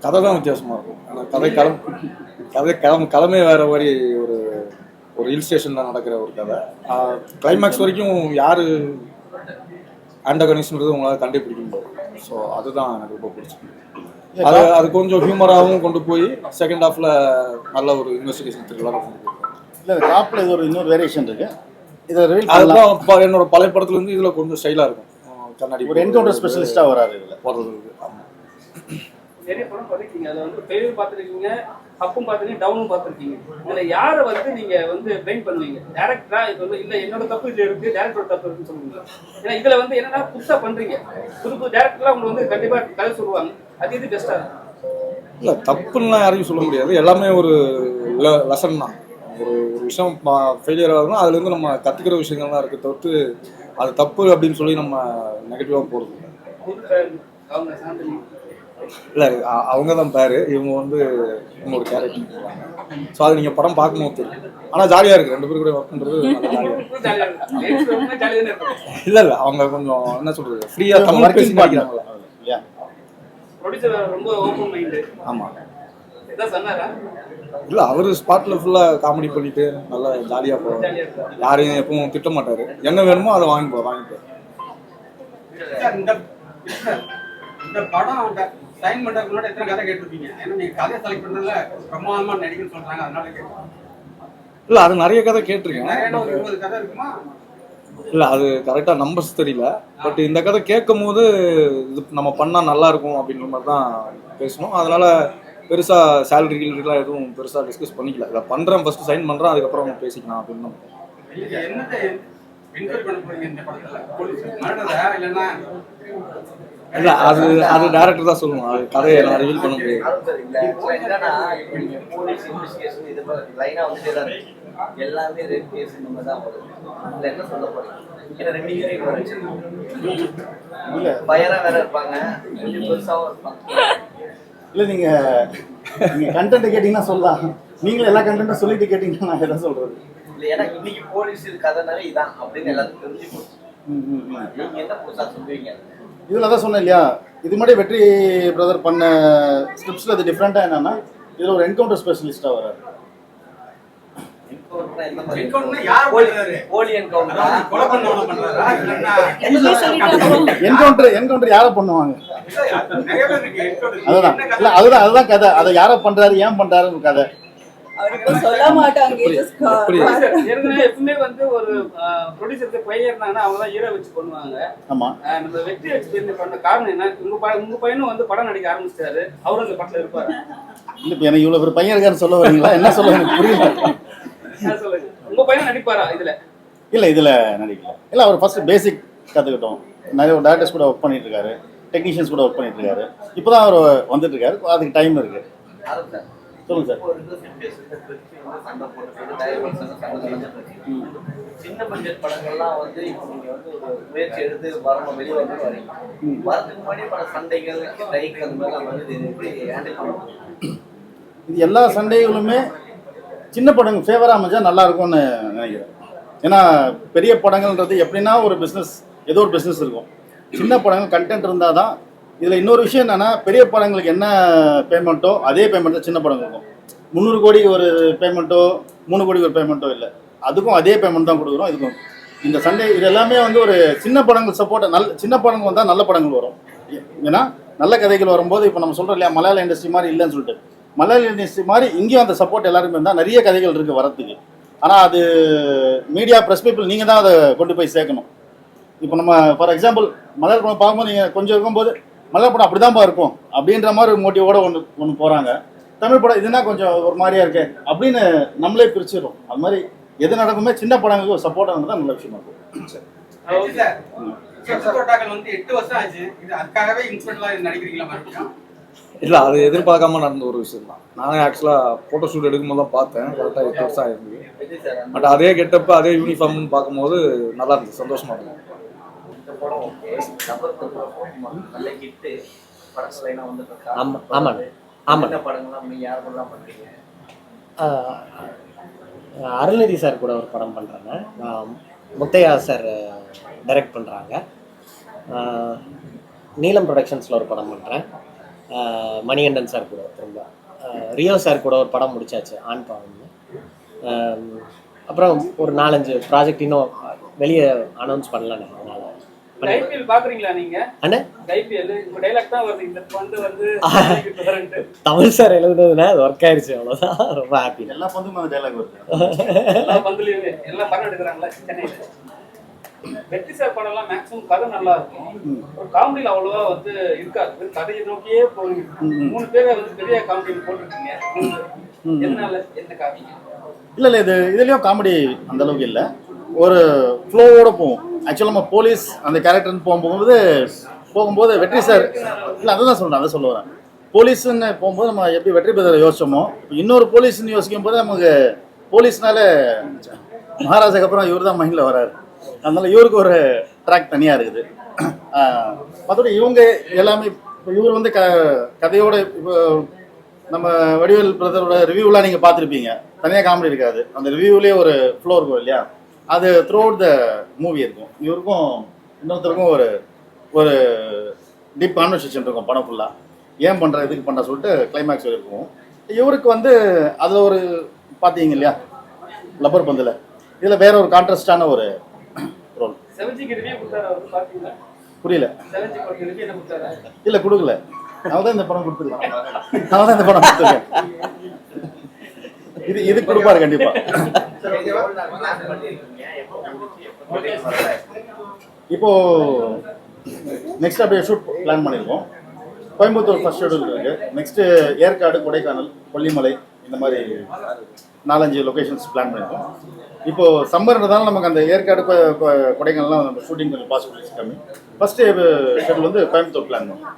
கதை தான் வித்தியாசமாக இருக்கும். ஆனால் கதை வேறு மாதிரி ஒரு ஒரு ஹில் ஸ்டேஷனில் நடக்கிற ஒரு கதை. கிளைமேக்ஸ் வரைக்கும் யார் ஆண்டகனிஸ்ன்றது உங்களால் கண்டுபிடிக்க முடியாது. ஸோ அதுதான் எனக்கு ரொம்ப பிடிச்சிருக்கு. அது கொஞ்சம் ஹியூமராகவும் கொண்டு போய் செகண்ட் ஹாஃபில் நல்ல ஒரு இன்வெஸ்டிகேஷன் த்ரில்லராக கொண்டு போய். இல்லை டாப்பில் இது ஒரு இன்னொரு வேரியேஷன் இருக்குது. இதை அதுதான் என்னோட பழைய படத்துலேருந்து இதில் கொஞ்சம் ஸ்டைலாக இருக்கும். கண்ணாடி ஒரு என்கவுண்டர் ஸ்பெஷலிஸ்ட்டாக வராது இதில் போடுறது. ஆமாம், நிறைய படம் பார்த்துருக்கீங்க. அதில் வந்து ஃபெயிலியர் பார்த்துருக்கீங்க, அப்பும் பார்த்துருக்கீங்க, டவுனும் பார்த்துருக்கீங்க. இதில் யாரை வந்து நீங்கள் வந்து பிளேம் பண்ணுவீங்க? டேரக்டரா இது வந்து இல்லை என்னோட தப்பு இது இருக்குது, டேரக்டரோட தப்பு இருக்குன்னு சொல்லுவீங்க? ஏன்னா இதில் வந்து என்னன்னா புதுசாக பண்ணுறீங்க, புது டேரக்டர்லாம் உங்களுக்கு வந்து கண்டிப்பாக கதை சொல்லுவாங்க. அது இது பெஸ்ட்டாக இருக்கும். இல்லை தப்புன்னா யாரையும் சொல்ல முடியாது. எல்லாமே ஒரு லெசன் தான். ஒரு விஷயம் ஃபெயிலியர் ஆகுதுன்னா அதுலேருந்து நம்ம கற்றுக்கிற விஷயங்கள்லாம் இருக்குது தவிர்த்து அது தப்பு அப்படின்னு சொல்லி நம்ம நெகட்டிவாக போகிறது இல்லை. அவங்க தான் பேர், இவங்க வந்து இன்னொரு கேரக்டர். ஸோ அது நீங்கள் படம் பார்க்கும்போது தெரியும். ஆனால் ஜாலியாக இருக்குது, 2 பேர் கூட ஒர்க் பண்ணுறது இல்லை. அவங்க கொஞ்சம் என்ன சொல்கிறது, ஃப்ரீயாக தமிழ் பேசி படிக்கிறாங்களா. ஆமாம், இல்லை அவர் ஸ்பாட்டில் ஃபுல்லாக காமெடி பண்ணிட்டு நல்லா ஜாலியாக போவார். யாரையும் எப்பவும் திட்ட மாட்டார். என்ன வேணுமோ அதை வாங்கிப்போம். இந்த படம் சைன் பண்ணுறதுக்கு முன்னாடி எத்தனை கதை கேட்டிருப்பீங்க? ஏன்னா நீங்கள் கதையை செலக்ட் பண்ணுறதுல பிரமாதமாக நடிக்கணும்னு சொல்கிறாங்க, அதனால கேட்குறேன். இல்லை அது நிறைய கதை கேட்டிருக்கேன். ஒரு 20 கதை இருக்குமா? இல்லை அது கரெக்டாக நம்பர்ஸ் தெரியல. பட் இந்த கதை கேட்கும் போது இது நம்ம பண்ணால் நல்லா இருக்கும் அப்படின்ற மாதிரி தான் பேசணும். அதனால பெருசாக சேலரிலாம் எதுவும் பெருசாக டிஸ்கஸ் பண்ணிக்கல. இதை பண்ணுறேன், ஃபஸ்ட்டு சைன் பண்ணுறேன், அதுக்கப்புறம் நம்ம பேசிக்கலாம் அப்படின்னு. இல்லை அது டேரக்டர் தான் சொல்லுவோம். அது கதையை நான் ரிவீல் பண்ண முடியாது. எல்லாமே ரெட் கேஸ் இந்த மாதிரி தான் வரும். இதில் என்ன சொல்ல போறீங்க? ஏன்னா 2 ஹீரோயின் வச்சு இல்லை பயராக வேற இருப்பாங்க, கொஞ்சம் பெருசாகவும் இருப்பாங்க. இல்லை நீங்கள் கண்டென்ட் கேட்டிங்கன்னா சொல்லலாம். நீங்களும் எல்லா கண்டென்ட்டும் சொல்லிட்டு கேட்டிங்கன்னா நான் எதை சொல்கிறது இல்லை. ஏன்னா இன்னைக்கு போலீஸ் கதைனாலே இதான் அப்படின்னு எல்லாத்துக்கும் தெரிஞ்சு போச்சு. நீங்கள் என்ன புதுசாக சொல்லுவீங்க? இதில் தான் சொன்னேன் இல்லையா, இது முன்னாடி வெற்றி பிரதர் பண்ண ஸ்கிரிப்ட்ஸில் அது டிஃப்ரெண்ட்டாக என்னென்னா இதில் ஒரு என்கவுண்டர் ஸ்பெஷலிஸ்ட்டாக வராது. என்கவுண்டர் யாரை பண்ணுவாங்க? அதுதான் கதை. அதை யாரை பண்றாரு, ஏன் பண்றாருன்னு கதை. சொல்ல மாட்டாங்க. எப்பவுமே வந்து ஒரு ப்ரொடியூசருக்கு பையன் இருந்தாங்கன்னா அவங்க தான் ஹீரோ வச்சு பண்ணுவாங்க. ஆமா, நம்ம வெற்றி வச்சு பண்ண காரணம் என்ன? உங்க பையனும் வந்து படம் நடிக்க ஆரம்பிச்சிட்டாரு, அவரும் இந்த படத்துல இருப்பாரு. இல்ல எனக்கு இவ்வளவு ஒரு பையன் இருக்காருன்னு சொல்ல வரீங்களா? என்ன சொல்ல எனக்கு புரியல. சொல்லுங்க, உங்க பையன் நடிப்பாரா இதுல? இல்ல இதுல நடிக்கல. இல்ல அவர் ஃபர்ஸ்ட் பேசிக் கத்துக்கிட்டோம். நிறைய டேரக்டர்ஸ் கூட ஒர்க் பண்ணிட்டு இருக்காரு, டெக்னீஷியன்ஸ் கூட ஒர்க் பண்ணிட்டு இருக்காரு. இப்பதான் அவர் வந்துட்டு இருக்காரு, அதுக்கு டைம் இருக்கு. சொல்லுங்க சார். சின்ன பட்ஜெட் படங்கள்லாம் வந்து இப்போ நீங்க வந்து ஒரு முயற்சி எடுத்து வரணும், வெளியே வந்து வரீங்க. வரதுக்கு முன்னாடி பல சண்டைகள், லைக் அந்த மாதிரிலாம் வந்து எப்படி ஹேண்டில் பண்ணுவோம்? இது எல்லா சண்டைகளுமே சின்ன படங்கள் ஃபேவராக அமைஞ்சா நல்லா இருக்கும்னு நினைக்கிறேன். ஏன்னா பெரிய படங்கள்ன்றது எப்படின்னா ஒரு பிஸ்னஸ், ஏதோ ஒரு பிஸ்னஸ் இருக்கும். சின்ன படங்கள் கண்டென்ட் இருந்தால் தான். இதில் இன்னொரு விஷயம் என்னென்னா, பெரிய படங்களுக்கு என்ன பேமெண்ட்டோ அதே பேமெண்ட் தான் சின்ன படங்களுக்கும். 300 கோடி ஒரு பேமெண்ட்டோ 3 கோடி ஒரு பேமெண்ட்டோ இல்லை, அதுக்கும் அதே பேமெண்ட் தான் கொடுக்குறோம். இதுக்கும் இந்த சண்டே இது எல்லாமே வந்து ஒரு சின்ன படங்கள் சப்போர்ட். சின்ன படங்கள் வந்தால் நல்ல படங்கள் வரும். ஏன்னா நல்ல கதைகள் வரும்போது இப்போ நம்ம சொல்கிறோம் இல்லையா, மலையாள இண்டஸ்ட்ரி மாதிரி இல்லைன்னு சொல்லிட்டு, மலையாள இண்டஸ்ட்ரி மாதிரி இங்கேயும் அந்த சப்போர்ட் எல்லாருமே இருந்தால் நிறைய கதைகள் இருக்குது வரத்துக்கு. ஆனால் அது மீடியா ப்ரெஸ் பீப்புள் நீங்கள் தான் அதை கொண்டு போய் சேர்க்கணும். இப்போ நம்ம ஃபார் எக்ஸாம்பிள் மலையாள படம் பார்க்கும்போது நீங்கள் கொஞ்சம் இருக்கும்போது மலையாள படம் அப்படி தான்ப்பா இருக்கும் அப்படின்ற மாதிரி ஒரு மோட்டிவோட ஒன்று போகிறாங்க. தமிழ் படம் இதுனா கொஞ்சம் ஒரு மாதிரியா இருக்கு அப்படின்னு நம்மளே பிரிச்சிடும். அது மாதிரி எது நடக்குமே சின்ன படங்களுக்கு ஒரு சப்போர்ட் ஆனது தான் நல்ல விஷயமா இருக்கும். இல்லை அது எதிர்பார்க்காம நடந்த ஒரு விஷயம் தான். நானே ஆக்சுவலாக ஃபோட்டோ ஷூட் எடுக்கும்போது தான் பார்த்தேன். கரெக்டாக 8 வருஷம் ஆயிருந்தது. பட் அதே கெட்டப்பு அதே யூனிஃபார்ம்னு பார்க்கும்போது நல்லா இருந்துச்சு, சந்தோஷமா இருந்தது. அருள்நிதி சார் கூட ஒரு படம் பண்ணுறாங்க, முத்தையா சார் டைரக்ட் பண்ணுறாங்க. நீலம் ப்ரொடக்ஷன்ஸில் ஒரு படம் பண்ணுறேன். மணிகண்டன் சார் கூட திரும்ப ரியோ சார் கூட ஒரு படம் முடிச்சாச்சு ஆண் பாவம்னு. அப்புறம் ஒரு 4-5 ப்ராஜெக்ட் இன்னும் வெளியே அனௌன்ஸ் பண்ணல. அதனால ஐபிஎல் பாக்குறீங்களா நீங்க? அண்ணே ஐபிஎல் உங்க டைலாக் தான் வருது, இந்த பந்து வந்து தமிழ் சார் எழுதுனதுல அது ஒர்க் ஆயிடுச்சு, அவ்வளோதான். ரொம்ப ஹாப்பி. எல்லா பந்தும் அந்த டைலாக் வருது. எல்லா பந்துலயுமே எல்லாம் படம் எடுக்கிறாங்களா சென்னையில? வெற்றி சார் படம் எல்லாம் மேக்ஸிமம் கதை நல்லா இருக்கும், ஒரு காமெடியில் அவ்வளவா வந்து இருக்காது, கதையை நோக்கியே போகுது. 3 பேரை வந்து பெரிய காமெடி போட்டுருக்கீங்க, எதனால எந்த காமெடி? இல்லை இதுலேயும் காமெடி அந்த அளவுக்கு இல்லை, ஒரு ஃப்ளோவோட போகும். ஆக்சுவலாக நம்ம போலீஸ் அந்த கேரக்டர்னு போகும்போது வெற்றி சார் இல்லை அதை சொல்ல வரேன். போலீஸ்ன்னு போகும்போது நம்ம எப்படி வெற்றி பெற யோசிச்சோமோ, இன்னொரு போலீஸ்ன்னு யோசிக்கும் போது நமக்கு போலீஸ்னால மகாராஜாக்கு அப்புறம் இவர் தான் மைண்டில் வராரு. அதனால இவருக்கு ஒரு ட்ராக் தனியாக இருக்குது. மற்றபடி இவங்க எல்லாமே இப்போ இவர் வந்து கதையோட இப்போ நம்ம வடிவேல் பிரதரோட ரிவ்யூலாம் நீங்கள் பார்த்துருப்பீங்க, தனியாக காமெடி இருக்காது, அந்த ரிவ்யூலேயே ஒரு ஃப்ளோ இருக்கும் இல்லையா, அது த்ரூ அவுட் த மூவி இருக்கும். இவருக்கும் இன்னொருத்தருக்கும் ஒரு டீப் கான்வர்சேஷன் இருக்கும் படம் ஃபுல்லாக, ஏன் பண்ணுற இதுக்கு பண்ணுற சொல்லிட்டு கிளைமேக்ஸ் இருக்கும். இவருக்கு வந்து அதில் ஒரு பார்த்தீங்க இல்லையா லப்பர் பந்தில், இதில் வேற ஒரு கான்ட்ராஸ்டான ஒரு ரோல். புரியல? இல்லை கொடுக்கல, அவன் தான் இந்த படம் கொடுத்துருக்கேன். இது கொடுப்பாரு கண்டிப்பா. இப்போ நெக்ஸ்ட் அப்படியே ஷூட் பிளான் பண்ணியிருக்கோம். கோயம்புத்தூர் ஃபர்ஸ்ட் ஷெடியூல் இருக்கு, நெக்ஸ்ட் ஏற்காடு, கொடைக்கானல், கொல்லிமலை, இந்த மாதிரி 4-5 லொகேஷன்ஸ் பிளான் பண்ணியிருக்கோம். இப்போ சம்மர்ன்றதால நமக்கு அந்த ஏற்காடு கொடைக்கானல்லாம் நம்ம ஷூட்டிங் கொஞ்சம் பாசிபிலிட்டிஸ் கம்மி. ஃபர்ஸ்ட் ஷெடியூல் வந்து கோயம்புத்தூர் பிளான் பண்ணுவோம்.